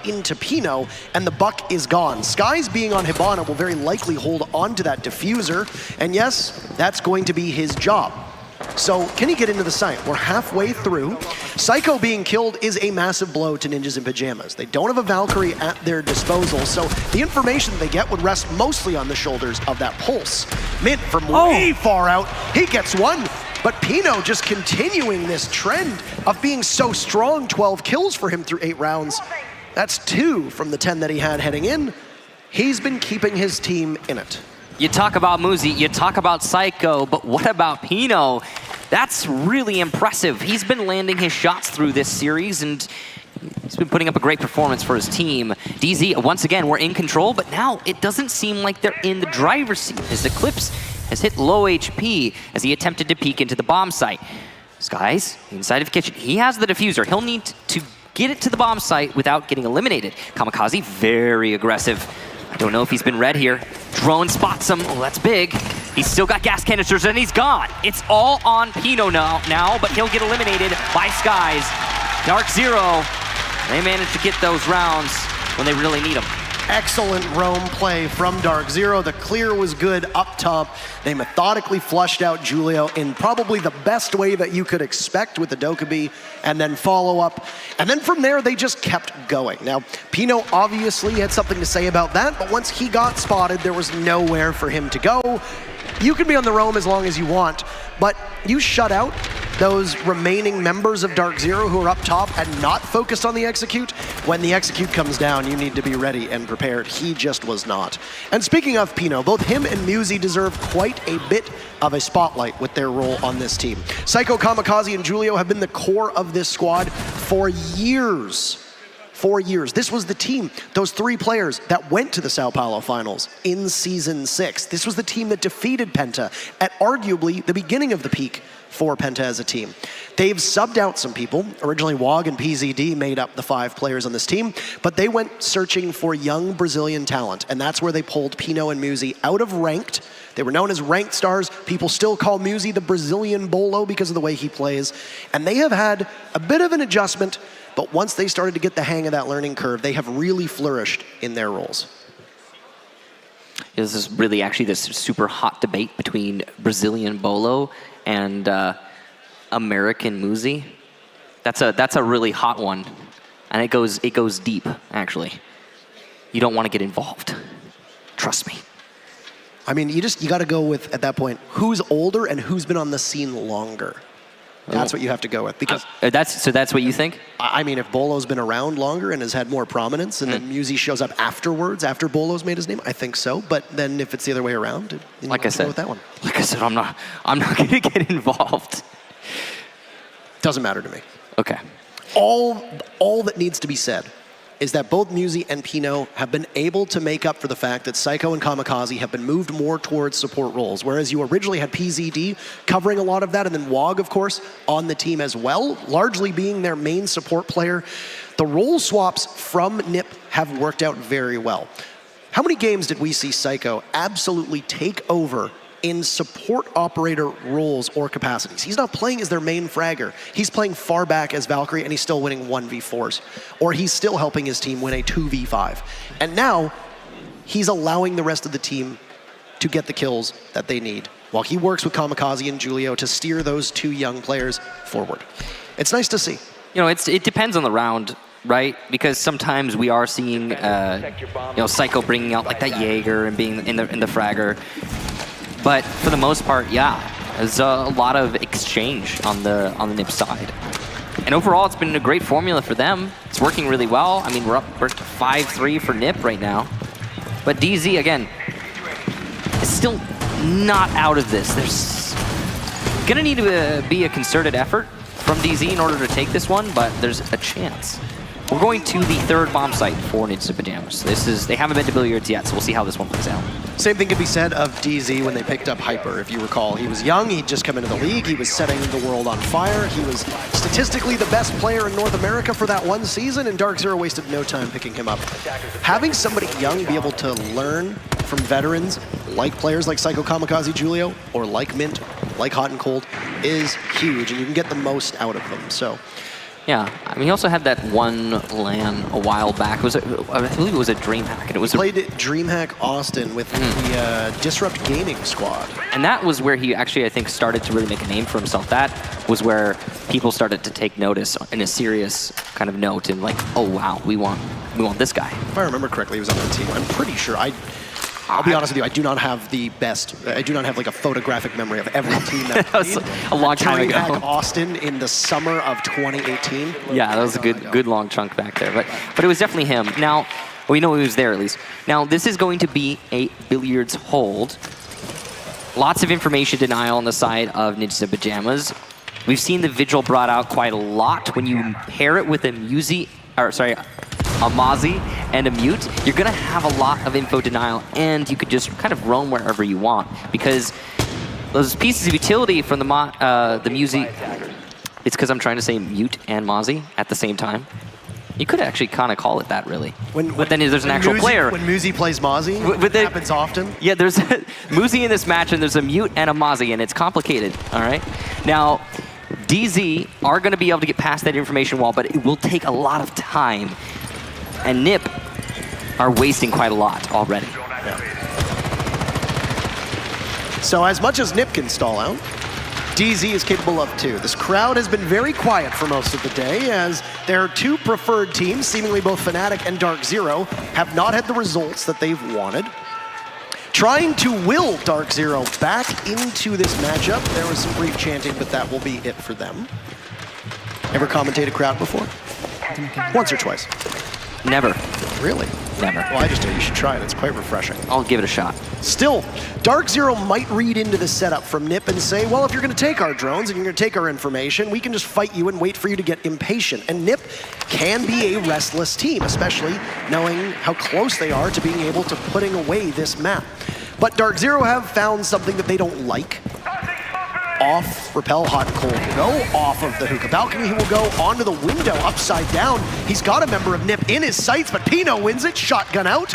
into Pino, and the buck is gone. Skies being on Hibana will very likely hold on to that diffuser, and yes, that's going to be his job. So can he get into the site? We're halfway through. Psycho being killed is a massive blow to Ninjas in Pajamas. They don't have a Valkyrie at their disposal, so the information they get would rest mostly on the shoulders of that Pulse. Mint from way far out, he gets one. But Pino just continuing this trend of being so strong, 12 kills for him through 8 rounds. That's 2 from the 10 that he had heading in. He's been keeping his team in it. You talk about Muzi, you talk about Psycho, but what about Pino? That's really impressive. He's been landing his shots through this series, and he's been putting up a great performance for his team. DZ, once again, we're in control, but now it doesn't seem like they're in the driver's seat. His Eclipse has hit low HP as he attempted to peek into the bomb site. Skies, inside of Kitchen, he has the diffuser. He'll need to get it to the bomb site without getting eliminated. Kamikaze, very aggressive. I don't know if he's been read here. Drone spots him. Oh, that's big. He's still got gas canisters, and he's gone. It's all on Pino now, but he'll get eliminated by Skies. Dark Zero, they managed to get those rounds when they really need them. Excellent roam play from Dark Zero. The clear was good up top. They methodically flushed out Julio in probably the best way that you could expect with the Dokkaebi, and then follow up. And then from there, they just kept going. Now, Pino obviously had something to say about that, but once he got spotted, there was nowhere for him to go. You can be on the roam as long as you want, but you shut out those remaining members of Dark Zero who are up top and not focused on the execute. When the execute comes down, you need to be ready and prepared. He just was not. And speaking of Pino, both him and Muzi deserve quite a bit of a spotlight with their role on this team. Psycho, Kamikaze, and Julio have been the core of this squad for years. 4 years. This was the team, those 3 players that went to the Sao Paulo finals in Season 6. This was the team that defeated Penta at arguably the beginning of the peak for Penta as a team. They've subbed out some people. Originally, WOG and PZD made up the 5 players on this team, but they went searching for young Brazilian talent, and that's where they pulled Pino and Muzi out of ranked. They were known as ranked stars. People still call Muzi the Brazilian Bolo because of the way he plays, and they have had a bit of an adjustment, but once they started to get the hang of that learning curve, they have really flourished in their roles. This is really actually this super hot debate between Brazilian Bolo and American Muzi. That's a really hot one, and it goes deep. Actually, you don't want to get involved. Trust me. I mean, you got to go with at that point who's older and who's been on the scene longer. That's what you have to go with, because that's what you think? I mean, if Bolo's been around longer and has had more prominence, and then Muzi shows up afterwards, after Bolo's made his name, I think so. But then if it's the other way around, like I said, go with that one. Like I said, I'm not going to get involved. Doesn't matter to me. Okay. All that needs to be said is that both Muzi and Pino have been able to make up for the fact that Psycho and Kamikaze have been moved more towards support roles, whereas you originally had PZD covering a lot of that, and then WOG, of course, on the team as well, largely being their main support player. The role swaps from NiP have worked out very well. How many games did we see Psycho absolutely take over in support operator roles or capacities? He's not playing as their main fragger. He's playing far back as Valkyrie, and he's still winning 1v4s. Or he's still helping his team win a 2v5. And now, he's allowing the rest of the team to get the kills that they need, while he works with Kamikaze and Julio to steer those 2 young players forward. It's nice to see. You know, it depends on the round, right? Because sometimes we are seeing, Psycho bringing out like that Jaeger and being in the fragger. But for the most part, yeah, there's a lot of exchange on the NiP side. And overall, it's been a great formula for them. It's working really well. I mean, we're 5-3 for NiP right now. But DZ, again, is still not out of this. There's going to need to be a concerted effort from DZ in order to take this one, but there's a chance. We're going to the 3rd bomb site for Ninjas in Pajamas. They haven't been to Billiards yet, so we'll see how this one plays out. Same thing could be said of DZ when they picked up Hyper, if you recall. He was young, he'd just come into the league, he was setting the world on fire, he was statistically the best player in North America for that one season, and Dark Zero wasted no time picking him up. Having somebody young be able to learn from veterans, like players like Psycho, Kamikaze, Julio, or like Mint, like Hot and Cold, is huge, and you can get the most out of them. So Yeah, I mean, he also had that one LAN a while back. I believe it was a DreamHack, and it was Played at DreamHack Austin with the Disrupt Gaming squad. and that was where he actually, I think, started to really make a name for himself. That was where people started to take notice in a serious kind of note, and like, oh wow, we want this guy. If I remember correctly, he was on the team. I'm pretty sure. I'll be honest with you, I do not have the best, I do not have like a photographic memory of every team that was a long time ago. DreamHack Austin in the summer of 2018. Yeah, that was a good long chunk back there. But it was definitely him. Now, we know he was there at least. Now, this is going to be a billiards hold. Lots of information denial on the side of Ninjas in Pajamas. We've seen the Vigil brought out quite a lot. When you pair it with a Mozzie and a Mute, you're gonna have a lot of info denial, and you could just kind of roam wherever you want, because those pieces of utility from the Muzzy, it's because I'm trying to say Mute and Mozzie at the same time. You could actually kind of call it that, really. But then there's an actual player. When Muzzy plays Mozzie, it happens often. Yeah, there's a Muzzy in this match, and there's a Mute and a Mozzie, and it's complicated, all right? Now, DZ are going to be able to get past that information wall, but it will take a lot of time. And Nip are wasting quite a lot already. Yeah. So as much as Nip can stall out, DZ is capable of too. This crowd has been very quiet for most of the day, as their two preferred teams, seemingly both Fnatic and Dark Zero, have not had the results that they've wanted. Trying to will Dark Zero back into this matchup. There was some brief chanting, but that will be it for them. Ever commentate a crowd before? Once or twice. Never. Really? Never. Well, I just do. You should try it. It's quite refreshing. I'll give it a shot. Still, Dark Zero might read into the setup from Nip and say, well, if you're going to take our drones and you're going to take our information, we can just fight you and wait for you to get impatient. And Nip can be a restless team, especially knowing how close they are to being able to putting away this map. But Dark Zero have found something that they don't like. Off Repel Hot and Cold will go off of the hookah balcony. He will go onto the window upside down. He's got a member of Nip in his sights, but Pino wins it. Shotgun out.